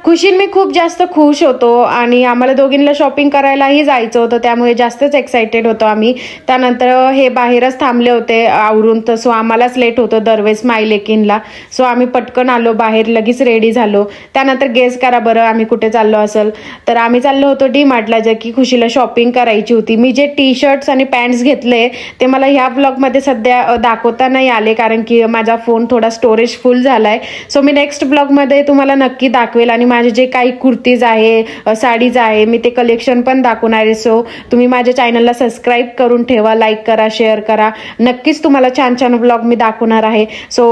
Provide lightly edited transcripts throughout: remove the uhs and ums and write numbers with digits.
खुशीन मी खूप जास्त खुश होतो आणि आम्हाला दोघींना शॉपिंग करायलाही जायचं होतं, त्यामुळे जास्तच एक्साइटेड होतो आम्ही. त्यानंतर हे बाहेरच थांबले होते आवरून, तर सो आम्हालाच लेट होतं दरवेळेस माय लेकिनला. सो आम्ही पटकन आलो बाहेर, लगेच रेडी झालो. त्यानंतर गेस करा बरं आम्ही कुठे चाललो असेल, तर आम्ही चाललो होतो डी-मार्टला, जे की खुशीला शॉपिंग करायची होती. मी जे टी शर्ट्स आणि पॅन्ट्स घेतले ते मला ह्या ब्लॉगमध्ये सध्या दाखवता नाही आले, कारण की माझा फोन थोडा स्टोरेज फुल झालाय. सो मी नेक्स्ट ब्लॉगमध्ये तुम्हाला नक्की दाखवेल आणि माझे जे काही कुर्तीज आहे, साडीज आहे, मी ते कलेक्शन पण दाखवणार आहे. सो तुम्ही माझ्या चॅनलला सबस्क्राईब करून ठेवा, लाईक करा, शेअर करा. नक्कीच तुम्हाला छान छान ब्लॉग मी दाखवणार आहे. सो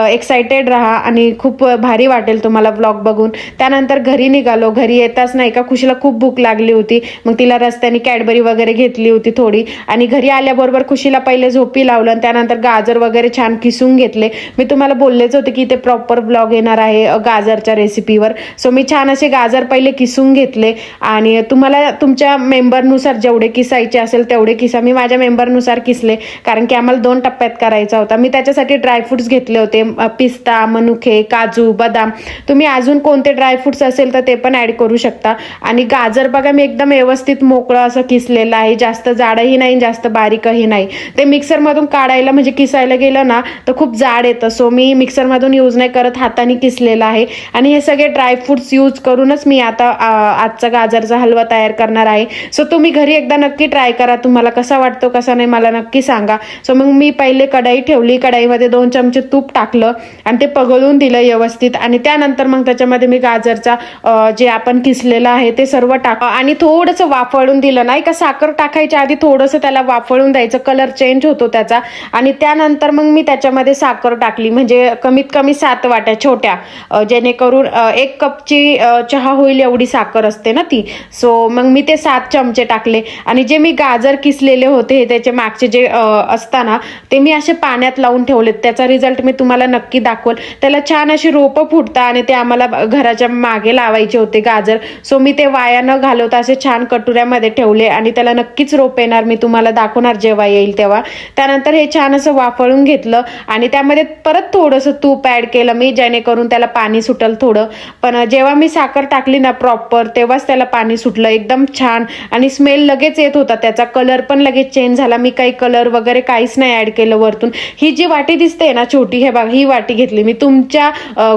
एक्साइटेड राहा आणि खूप भारी वाटेल तुम्हाला ब्लॉग बघून. त्यानंतर घरी निघालो. घरी येताच नाही का खुशीला खूप भूक लागली होती, मग तिला रस्त्याने कॅडबरी वगैरे घेतली होती थोडी, आणि घरी आल्याबरोबर खुशीला पहिले झोपी लावलं आणि त्यानंतर गाजर वगैरे छान किसून घेतले. मी तुम्हाला बोललेच होते की ते प्रॉपर ब्लॉग येणार आहे गाजरच्या रेसिपीवर. सो मी छान असे गाजर पहिले किसून घेतले आणि तुम्हाला तुमच्या मेंबरनुसार जेवढे किसायचे असेल तेवढे किसा. मी माझ्या मेंबरनुसार किसले, कारण की आम्हाला 2 टप्प्यात करायचा होता. मी त्याच्यासाठी ड्रायफ्रुट्स घेतले होते, पिस्ता, मनुके, काजू, बदाम. तुम्ही अजून कोणते ड्रायफ्रुट्स असेल तर ते पण ऍड करू शकता. आणि गाजर बघा मी एकदम व्यवस्थित मोकळं असं किसलेलं आहे, जास्त जाडही नाही जास्त बारीकही नाही. ते मिक्सरमधून काढायला म्हणजे किसायला गेलं ना तर खूप जाड येतं. सो मी मिक्सरमधून यूज नाही करत, हाताने किसलेला आहे. आणि हे सगळे ड्रायफ्रुट्स यूज करूनच मी आता आजचा गाजरचा हलवा तयार करणार आहे. सो तुम्ही घरी एकदा नक्की ट्राय करा, तुम्हाला कसा वाटतो कसा नाही मला नक्की सांगा. सो मग मी पहिले कढई ठेवली, कढईमध्ये 2 चमचे तूप टाकलं आणि ते पगळून दिलं व्यवस्थित. आणि त्यानंतर मग त्याच्यामध्ये मी गाजरचा जे आपण किसलेलं आहे ते सर्व टाक आणि थोडंसं वाफळून दिलं. नाही का साखर टाकायच्या आधी थोडंसं त्याला वाफळून द्यायचं, कलर चेंज होतो त्याचा. आणि त्यानंतर मग मी त्याच्यामध्ये साखर टाकली, म्हणजे कमीत कमी 7 वाट्या छोट्या, जेणेकरून 1 कपची चहा होईल एवढी साखर असते ना ती. सो मग मी ते 7 चमचे टाकले. आणि जे मी गाजर किसलेले होते त्याचे मागचे जे असताना ते मी असे पाण्यात लावून ठेवलेत. त्याचा रिझल्ट मी तुम्हाला नक्की दाखवल. त्याला छान अशी रोपं फुटतात आणि ते आम्हाला घराच्या मागे लावायचे होते गाजर. सो मी ते वाया न घालवता असे छान कटुऱ्यामध्ये ठेवले आणि त्याला नक्कीच रोप येणार, मी तुम्हाला दाखवणार जेव्हा येईल तेव्हा. त्यानंतर हे छान असं वाफळून घेतलं आणि त्यामध्ये परत थोडंसं तूप ऍड केलं मी, जेणेकरून त्याला पाणी सुटल थोडं. पण जेव्हा मी साखर टाकली ना प्रॉपर तेव्हाच त्याला पाणी सुटलं एकदम छान. आणि स्मेल लगेच येत होता, त्याचा कलर पण लगेच चेंज झाला. मी काही कलर वगैरे काहीच नाही ऍड केलं वरतून. ही जी वाटी दिसते ना छोटी, हे बघा ही वाटी घेतली मी तुमच्या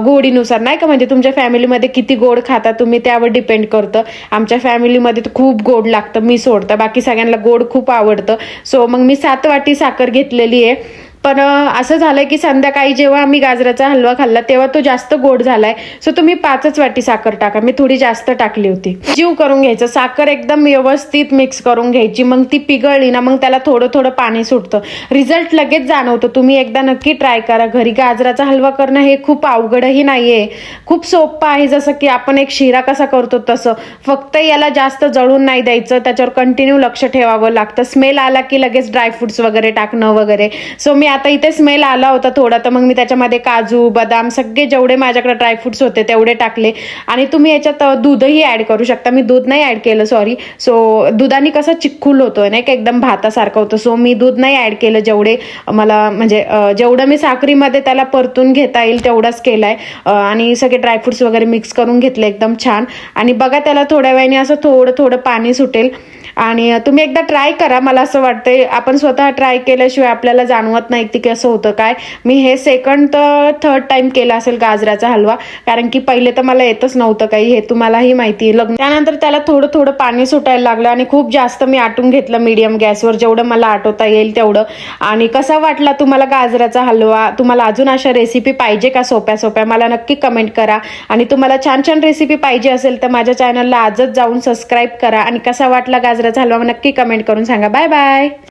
गोडीनुसार, नाही का, म्हणजे तुमच्या फॅमिलीमध्ये किती गोड खाता तुम्ही त्यावर डिपेंड करतं. आमच्या फॅमिलीमध्ये तर खूप गोड लागतं, मी सोडतं, बाकी सगळ्यांना गोड खूप आवडतं. सो मग मी 7 वाटी साखर घेतलेली आहे. पण असं झालंय की संध्याकाळी जेव्हा आम्ही गाजराचा हलवा खाल्ला तेव्हा तो जास्त गोड झालाय. सो तुम्ही 5च वाटी साखर टाका, मी थोडी जास्त टाकली होती. जीव करून घ्यायचं, साखर एकदम व्यवस्थित मिक्स करून घ्यायची. मग ती पिघळली ना मग त्याला थोडं थोडं पाणी सुटतं, रिझल्ट लगेच जाणवतं. तुम्ही एकदा नक्की ट्राय करा. घरी गाजराचा हलवा करणं हे खूप अवघडही नाहीये, खूप सोपं आहे. जसं की आपण एक शिरा कसा करतो तसं, फक्त याला जास्त जळून नाही द्यायचं, त्याच्यावर कंटिन्यू लक्ष ठेवावं लागतं. स्मेल आला की लगेच ड्रायफ्रुट्स वगैरे टाकणं वगैरे. सो मी आता इथे स्मेल आला होता थोडा, तर मग मी त्याच्यामध्ये काजू, बदाम सगळे जेवढे माझ्याकडे ड्रायफ्रुट्स होते तेवढे टाकले. आणि तुम्ही याच्यात दूधही ऍड करू शकता. मी दूध नाही ऍड केलं, सॉरी. सो दुधाने कसं चिक्कूल होतोय नाही का, एकदम भातासारखं होतं. सो मी दूध नाही ऍड केलं, जेवढे मला म्हणजे जेवढं मी साखरीमध्ये त्याला परतून घेता येईल तेवढाच केलाय. आणि सगळे ड्रायफ्रुट्स वगैरे मिक्स करून घेतले एकदम छान. आणि बघा त्याला थोड्या वेळाने असं थोडं थोडं पाणी सुटेल. आणि तुम्ही एकदा ट्राय करा. मला असं वाटतंय आपण स्वतः ट्राय केल्याशिवाय आपल्याला जाणवत नाही की कसं होतं काय. मी हे 2nd तर 3rd टाइम केला असेल गाजराचा हलवा, कारण की पहिले तर मला येतच नव्हतं काही, हे तुम्हालाही माहिती आहे. त्यानंतर त्याला थोडं थोडं पाणी सुटायला लागलं आणि खूप जास्त मी आटून घेतलं मीडियम गॅसवर, जेवढं मला आटवता येईल तेवढं. आणि कसा वाटला तुम्हाला गाजराचा हलवा? तुम्हाला अजून अशा रेसिपी पाहिजे का सोप्या सोप्या? मला नक्की कमेंट करा. आणि तुम्हाला छान छान रेसिपी पाहिजे असेल तर माझ्या चॅनलला आजच जाऊन सबस्क्राईब करा. आणि कसा वाटला गाजराचा हलवा नक्की कमेंट करून सांगा. Bye bye.